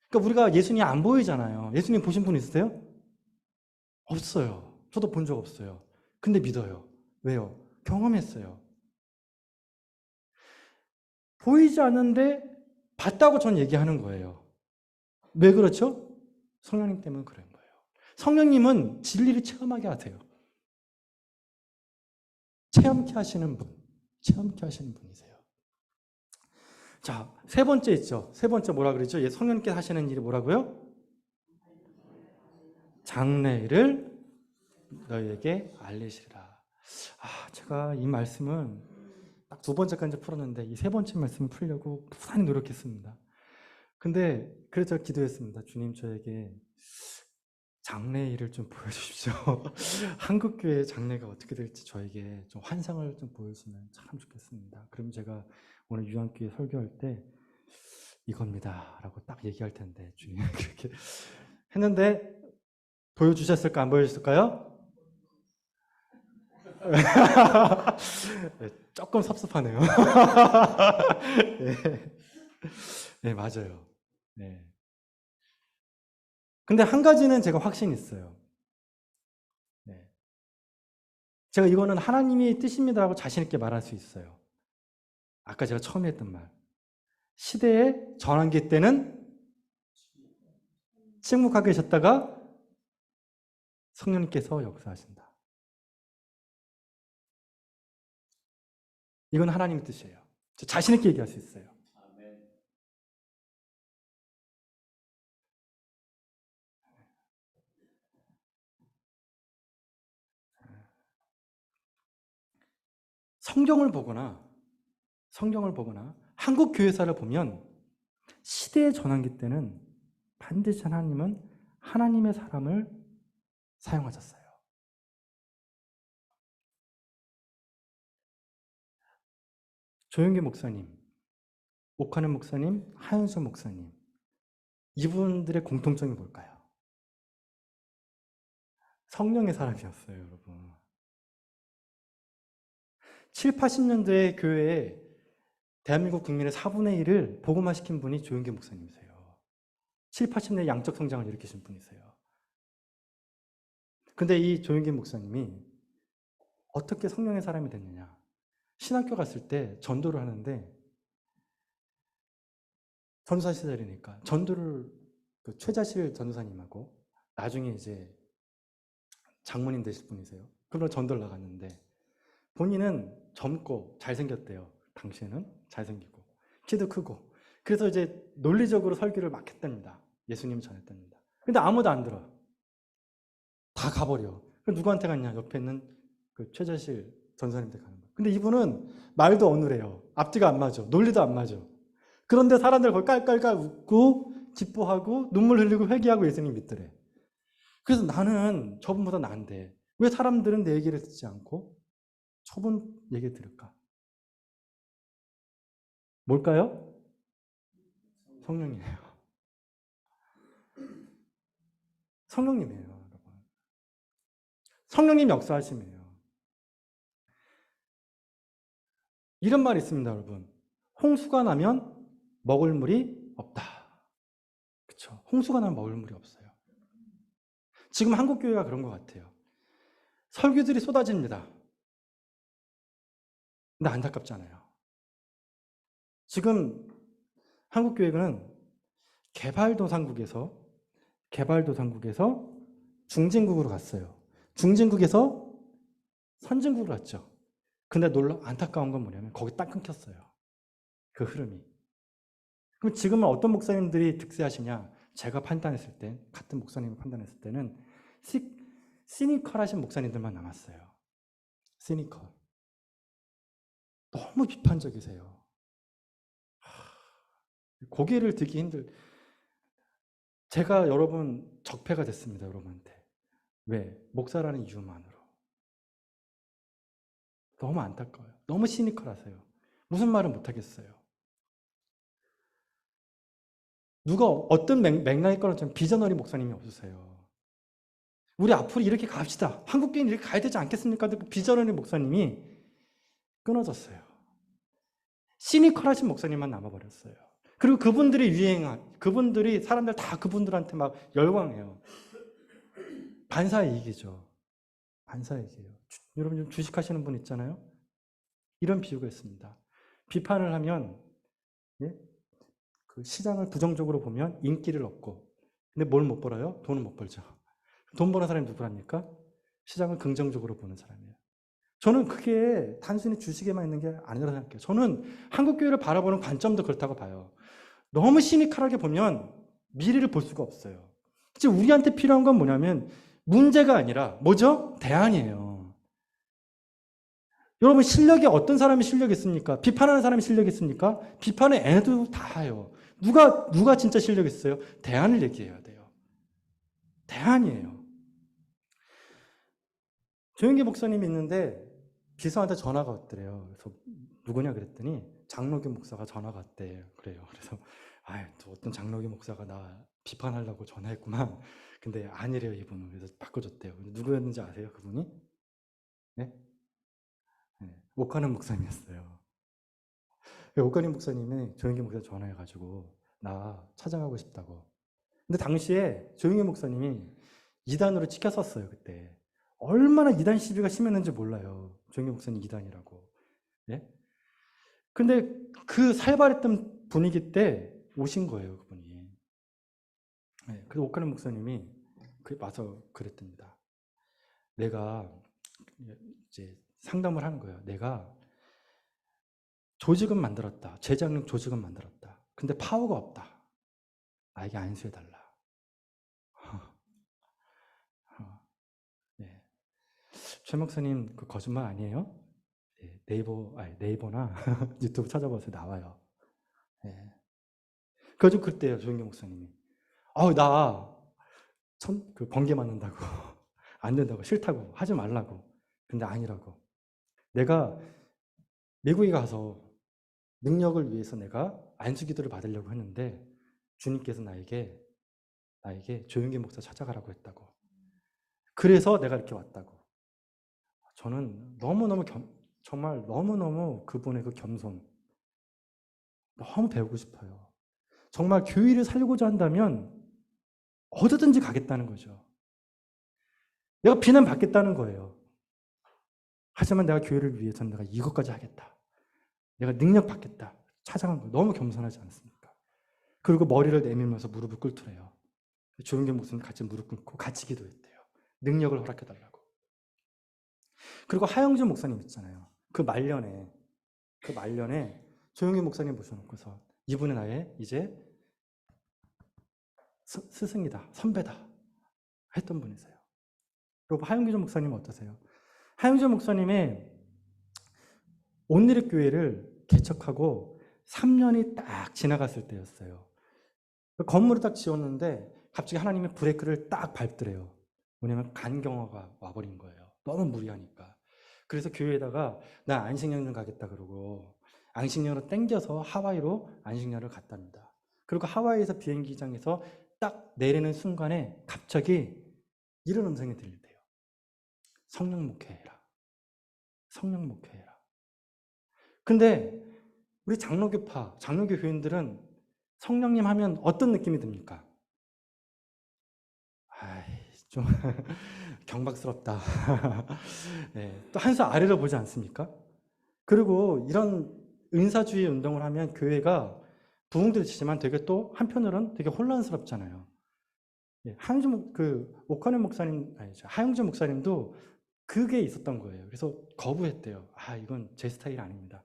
그러니까 우리가 예수님 안 보이잖아요. 예수님 보신 분 있으세요? 없어요. 저도 본 적 없어요. 근데 믿어요. 왜요? 경험했어요. 보이지 않는데 봤다고 전 얘기하는 거예요. 왜 그렇죠? 성령님 때문에 그런 거예요. 성령님은 진리를 체험하게 하세요. 체험케 하시는 분, 체험케 하시는 분이세요. 자, 세 번째 있죠. 세 번째 뭐라 그러죠? 성령님께서 하시는 일이 뭐라고요? 장래일을 너희에게 알리시리라. 제가 이 말씀은 딱 두 번째까지 풀었는데 이 세 번째 말씀을 풀려고 부단히 노력했습니다. 근데 그래서 기도했습니다. 주님, 저에게 장래일을 좀 보여주십시오. 한국교회 장래가 어떻게 될지 저에게 좀 환상을 좀 보여주시면 참 좋겠습니다. 그럼 제가 오늘 유한교회 설교할 때 이겁니다 라고 딱 얘기할 텐데 주님 그렇게 했는데 보여주셨을까 안 보여주셨을까요? 네, 조금 섭섭하네요. 네. 네, 맞아요. 네. 근데 한 가지는 제가 확신이 있어요. 네. 제가 이거는 하나님의 뜻입니다라고 자신 있게 말할 수 있어요. 아까 제가 처음에 했던 말. 시대의 전환기 때는 침묵하게 계셨다가 성령님께서 역사하신다. 이건 하나님의 뜻이에요. 저 자신 있게 얘기할 수 있어요. 성경을 보거나 한국 교회사를 보면 시대의 전환기 때는 반드시 하나님은 하나님의 사람을 사용하셨어요. 조영기 목사님, 옥하는 목사님, 하윤수 목사님, 이분들의 공통점이 뭘까요? 성령의 사람이었어요, 여러분. 7, 80년대의 교회에 대한민국 국민의 4분의 1을 복음화시킨 분이 조영기 목사님이세요. 7, 80년대 양적 성장을 일으키신 분이세요. 근데 이 조영기 목사님이 어떻게 성령의 사람이 됐느냐? 신학교 갔을 때 전도를 하는데 전도사 시절이니까 전도를 그 최자실 전도사님하고 나중에 이제 장모님 되실 분이세요. 그걸로 전도를 나갔는데 본인은 젊고 잘생겼대요. 당시에는 잘생기고 키도 크고. 그래서 이제 논리적으로 설교를 막 했답니다. 예수님 전했답니다. 근데 아무도 안 들어. 다 가버려. 그럼 누구한테 갔냐? 옆에 있는 그 최자실 전사님한테 가는 거예요. 근데 이분은 말도 어눌해요. 앞뒤가 안 맞아. 논리도 안 맞아. 그런데 사람들 거기 깔깔깔 웃고 기뻐하고 눈물 흘리고 회개하고 예수님 믿더래. 그래서 나는 저분보다 나은데 왜 사람들은 내 얘기를 듣지 않고 저분 얘기 들을까? 뭘까요? 성령이에요. 성령님이에요, 여러분. 성령님 역사하심이에요. 이런 말이 있습니다, 여러분. 홍수가 나면 먹을 물이 없다. 그렇죠? 홍수가 나면 먹을 물이 없어요. 지금 한국 교회가 그런 것 같아요. 설교들이 쏟아집니다. 근데 안타깝잖아요. 지금 한국 교회는 개발도상국에서 중진국으로 갔어요. 중진국에서 선진국으로 갔죠. 근데 안타까운 건 뭐냐면 거기 딱 끊겼어요. 그 흐름이. 그럼 지금은 어떤 목사님들이 득세하시냐? 제가 판단했을 때, 같은 목사님이 판단했을 때는 시니컬하신 목사님들만 남았어요. 시니컬. 너무 비판적이세요. 고개를 들기 제가 여러분 적폐가 됐습니다, 여러분한테. 왜? 목사라는 이유만으로. 너무 안타까워요. 너무 시니컬하세요. 무슨 말은 못하겠어요. 누가 어떤 맥락이 끊어지면 비전너리 목사님이 없으세요. 우리 앞으로 이렇게 갑시다. 한국교회는 이렇게 가야 되지 않겠습니까? 그 비전너리 목사님이 끊어졌어요. 시니컬하신 목사님만 남아버렸어요. 그리고 그분들이 사람들 다 그분들한테 막 열광해요. 반사이익이죠. 반사이익이에요. 여러분 좀 주식하시는 분 있잖아요. 이런 비유가 있습니다. 비판을 하면 그 시장을 부정적으로 보면 인기를 얻고, 근데 뭘 못 벌어요? 돈을 못 벌죠. 돈 버는 사람이 누구랍니까? 시장을 긍정적으로 보는 사람이에요. 저는 그게 단순히 주식에만 있는 게 아니라고 생각해요. 저는 한국교회를 바라보는 관점도 그렇다고 봐요. 너무 시니컬하게 보면 미래를 볼 수가 없어요. 지금 우리한테 필요한 건 뭐냐면 문제가 아니라 뭐죠? 대안이에요. 여러분 실력이 어떤 사람이 실력이 있습니까? 비판하는 사람이 실력이 있습니까? 비판은 애도 다 해요. 누가 진짜 실력이 있어요? 대안을 얘기해야 돼요. 대안이에요. 조영기 목사님이 있는데 비서한테 전화가 왔더래요. 그래서 누구냐 그랬더니 장로교 목사가 전화가 왔대. 그래요. 그래서 또 어떤 장로교 목사가 나 비판하려고 전화했구만. 근데 아니래요, 이분은. 그래서 바꿔줬대요. 누구였는지 아세요, 그분이? 네? 옥하는 목사님이었어요. 옥하는 목사님이 조영기 목사 전화해가지고 나 찾아가고 싶다고. 근데 당시에 조영기 목사님이 이단으로 찍혔었어요, 그때. 얼마나 이단 시비가 심했는지 몰라요. 조영기 목사님 이단이라고. 예? 근데 그 살벌했던 분위기 때 오신 거예요, 그분이. 그래서 옥하는 목사님이 와서 그랬답니다. 내가 이제 상담을 하는 거예요. 내가 조직은 만들었다. 제자능 조직은 만들었다. 근데 파워가 없다. 나에게 안수해달라. 최 목사님 그 거짓말 아니에요? 네이버나 유튜브 찾아봐서 나와요. 그래서 그때요, 조영기 목사님이. 그 번개 맞는다고. 안 된다고. 싫다고. 하지 말라고. 근데 아니라고. 내가 미국에 가서 능력을 위해서 내가 안수기도를 받으려고 했는데 주님께서 나에게 조영기 목사 찾아가라고 했다고. 그래서 내가 이렇게 왔다고. 저는 정말 너무너무 그분의 그 겸손 너무 배우고 싶어요. 정말 교회를 살고자 한다면 어디든지 가겠다는 거죠. 내가 비난받겠다는 거예요. 하지만 내가 교회를 위해서는 내가 이것까지 하겠다. 내가 능력 받겠다. 찾아간 거 너무 겸손하지 않습니까? 그리고 머리를 내밀면서 무릎을 꿇더래요. 조용길 목사님 같이 무릎 꿇고 같이 기도했대요. 능력을 허락해달라고. 그리고 하영준 목사님 있잖아요. 그 말년에 조용길 목사님 모셔놓고서 이분은 나의 이제 스승이다, 선배다 했던 분이세요. 그리고 하영준 목사님은 어떠세요? 하영준 목사님의 온누리 교회를 개척하고 3년이 딱 지나갔을 때였어요. 건물을 딱 지었는데 갑자기 하나님이 브레이크를 딱 밟더래요. 뭐냐면 간경화가 와버린 거예요. 너무 무리하니까. 그래서 교회에다가 나 안식년 좀 가겠다 그러고 안식년으로 땡겨서 하와이로 안식년을 갔답니다. 그리고 하와이에서 비행기장에서 딱 내리는 순간에 갑자기 이런 음성이 들리대요. 성령 목회해라. 성령 목회해라. 근데 우리 장로교파, 장로교 교인들은 성령님 하면 어떤 느낌이 듭니까? 좀 경박스럽다. 네, 또 한 수 아래로 보지 않습니까? 그리고 이런 은사주의 운동을 하면 교회가 부흥들을 치지만 되게 또 한편으로는 되게 혼란스럽잖아요. 오카네 목사님, 아니죠. 하영준 목사님도 그게 있었던 거예요. 그래서 거부했대요. 이건 제 스타일 아닙니다.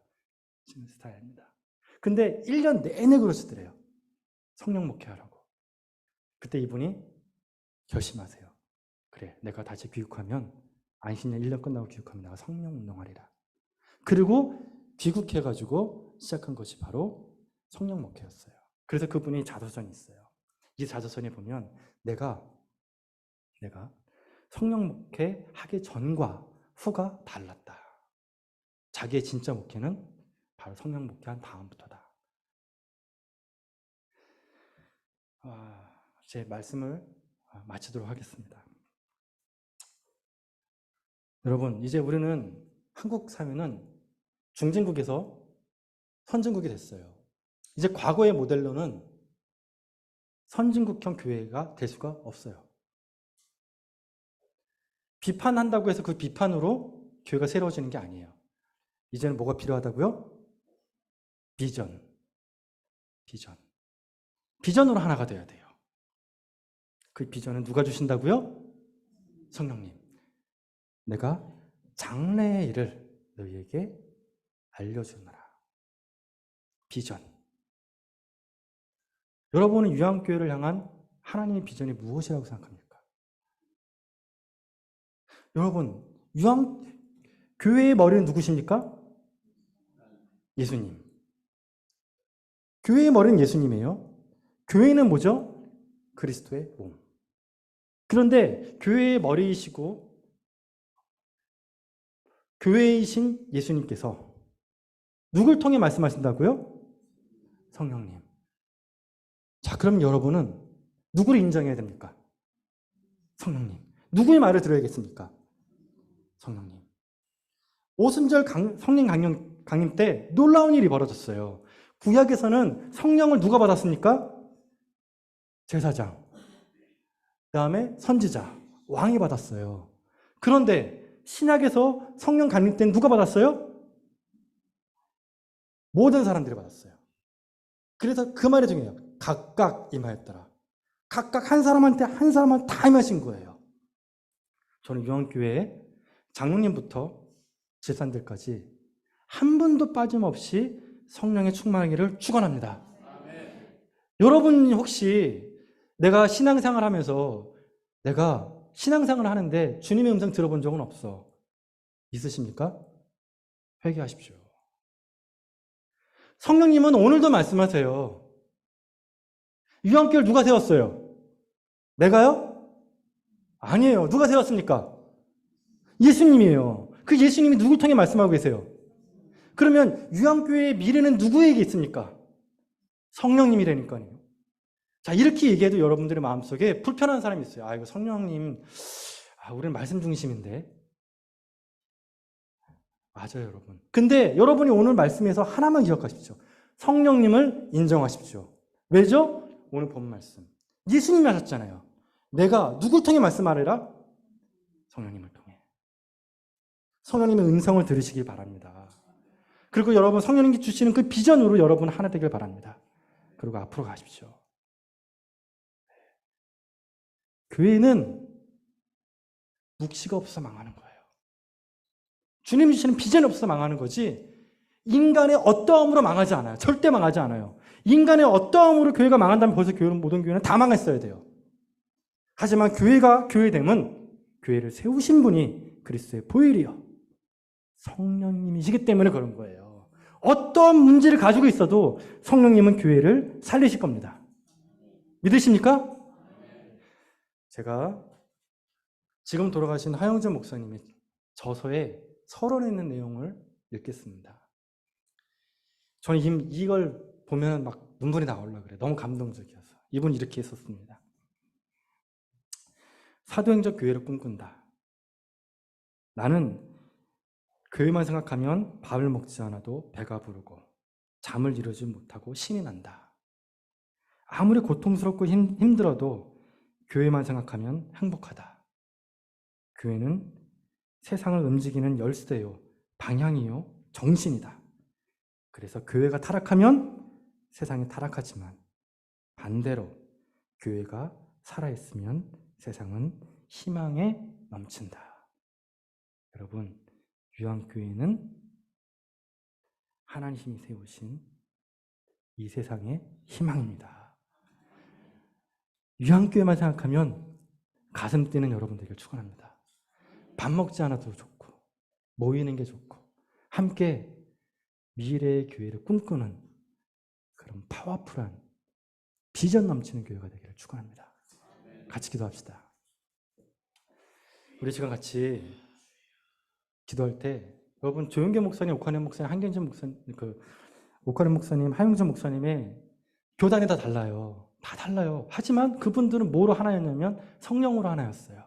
제 스타일 아닙니다. 근데 1년 내내 그러시더래요. 성령 목회하라고. 그때 이분이 결심하세요. 그래, 내가 다시 귀국하면 안식년 1년 끝나고 귀국하면 내가 성령 운동하리라. 그리고 귀국해가지고 시작한 것이 바로 성령 목회였어요. 그래서 그분이 자서전이 있어요. 이 자서전에 보면 내가 성령 목회 하기 전과 후가 달랐다. 자기의 진짜 목회는 바로 성령 목회한 다음부터다. 제 말씀을 마치도록 하겠습니다. 여러분, 이제 우리는 한국 사회는 중진국에서 선진국이 됐어요. 이제 과거의 모델로는 선진국형 교회가 될 수가 없어요. 비판한다고 해서 그 비판으로 교회가 새로워지는 게 아니에요. 이제는 뭐가 필요하다고요? 비전. 비전으로 하나가 돼야 돼요. 그 비전은 누가 주신다고요? 성령님. 내가 장래의 일을 너희에게 알려주느라. 비전. 여러분은 유한교회를 향한 하나님의 비전이 무엇이라고 생각합니까? 여러분, 교회의 머리는 누구십니까? 예수님. 교회의 머리는 예수님이에요. 교회는 뭐죠? 그리스도의 몸. 그런데 교회의 머리이시고 교회이신 예수님께서 누굴 통해 말씀하신다고요? 성령님. 자, 그럼 여러분은 누구를 인정해야 됩니까? 성령님. 누구의 말을 들어야겠습니까? 성령님. 오순절 성령 강림 때 놀라운 일이 벌어졌어요. 구약에서는 성령을 누가 받았습니까? 제사장. 그 다음에 선지자, 왕이 받았어요. 그런데 신약에서 성령 강림 때는 누가 받았어요? 모든 사람들이 받았어요. 그래서 그 말이 중요해요. 각각 임하였더라. 각각 한 사람한테 다 임하신 거예요. 저는 유한교회에 장로님부터 집사님들까지 한 분도 빠짐없이 성령의 충만하기를 축원합니다. 여러분 혹시 내가 신앙생활 하면서 내가 신앙생활을 하는데 주님의 음성 들어본 적은 없어. 있으십니까? 회개하십시오. 성령님은 오늘도 말씀하세요. 유한교회를 누가 세웠어요? 내가요? 아니에요. 누가 세웠습니까? 예수님이에요. 그 예수님이 누굴 통해 말씀하고 계세요? 그러면 유한교회의 미래는 누구에게 있습니까? 성령님이라니까요. 자, 이렇게 얘기해도 여러분들의 마음속에 불편한 사람이 있어요. 이거 성령님, 우리는 말씀 중심인데. 맞아요, 여러분. 근데 여러분이 오늘 말씀에서 하나만 기억하십시오. 성령님을 인정하십시오. 왜죠? 오늘 본 말씀. 예수님이 하셨잖아요. 내가 누굴 통해 말씀하리라? 성령님을 통해. 성령님의 음성을 들으시길 바랍니다. 그리고 여러분 성령님이 주시는 그 비전으로 여러분 하나 되길 바랍니다. 그리고 앞으로 가십시오. 교회는 묵시가 없어서 망하는 거예요. 주님이 주시는 비전이 없어서 망하는 거지 인간의 어떠함으로 망하지 않아요. 절대 망하지 않아요. 인간의 어떠함으로 교회가 망한다면 벌써 모든 교회는 다 망했어야 돼요. 하지만 교회가 교회됨은 교회를 세우신 분이 그리스도의 보혈이요 성령님이시기 때문에 그런 거예요. 어떤 문제를 가지고 있어도 성령님은 교회를 살리실 겁니다. 믿으십니까? 제가 지금 돌아가신 하영준 목사님의 저서에 서론에 있는 내용을 읽겠습니다. 저는 이걸 보면 막 눈물이 나오려고 그래요. 너무 감동적이어서. 이분이 이렇게 했었습니다. 사도행적 교회를 꿈꾼다. 나는 교회만 생각하면 밥을 먹지 않아도 배가 부르고 잠을 이루지 못하고 신이 난다. 아무리 고통스럽고 힘들어도 교회만 생각하면 행복하다. 교회는 세상을 움직이는 열쇠요, 방향이요, 정신이다. 그래서 교회가 타락하면 세상이 타락하지만 반대로 교회가 살아있으면 세상은 희망에 넘친다. 여러분, 유한교회는 하나님이 세우신 이 세상의 희망입니다. 유한교회만 생각하면 가슴 뛰는 여러분 되기를 축원합니다. 밥 먹지 않아도 좋고 모이는 게 좋고 함께 미래의 교회를 꿈꾸는 그런 파워풀한 비전 넘치는 교회가 되기를 축원합니다. 같이 기도합시다. 우리 시간 같이 기도할 때 여러분 조영계 목사님, 오카네 목사님, 한경진 목사님, 오카네 목사님, 하영준 목사님의 교단이 다 달라요. 다 달라요. 하지만 그분들은 뭐로 하나였냐면 성령으로 하나였어요.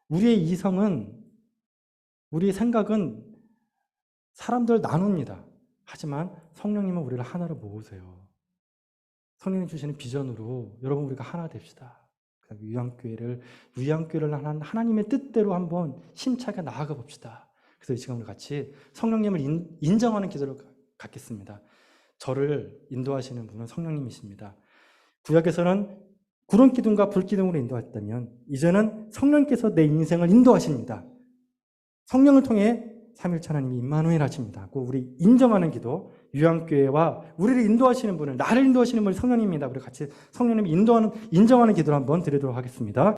우리의 이성은, 우리의 생각은 사람들 나눕니다. 하지만 성령님은 우리를 하나로 모으세요. 성령님 주시는 비전으로 여러분 우리가 하나 됩시다. 유한교회를 하나님의 뜻대로 한번 힘차게 나아가 봅시다. 그래서 이 시간 우리 같이 성령님을 인정하는 기도를 갖겠습니다. 저를 인도하시는 분은 성령님이십니다. 구약에서는 구름 기둥과 불 기둥으로 인도했다면 이제는 성령께서 내 인생을 인도하십니다. 성령을 통해 삼위일체 하나님이 임마누엘 하십니다. 그 우리 인정하는 기도, 유한교회와 우리를 인도하시는 분을, 나를 인도하시는 분이 성령님입니다. 우리 같이 성령님이 인정하는 기도를 한번 드리도록 하겠습니다.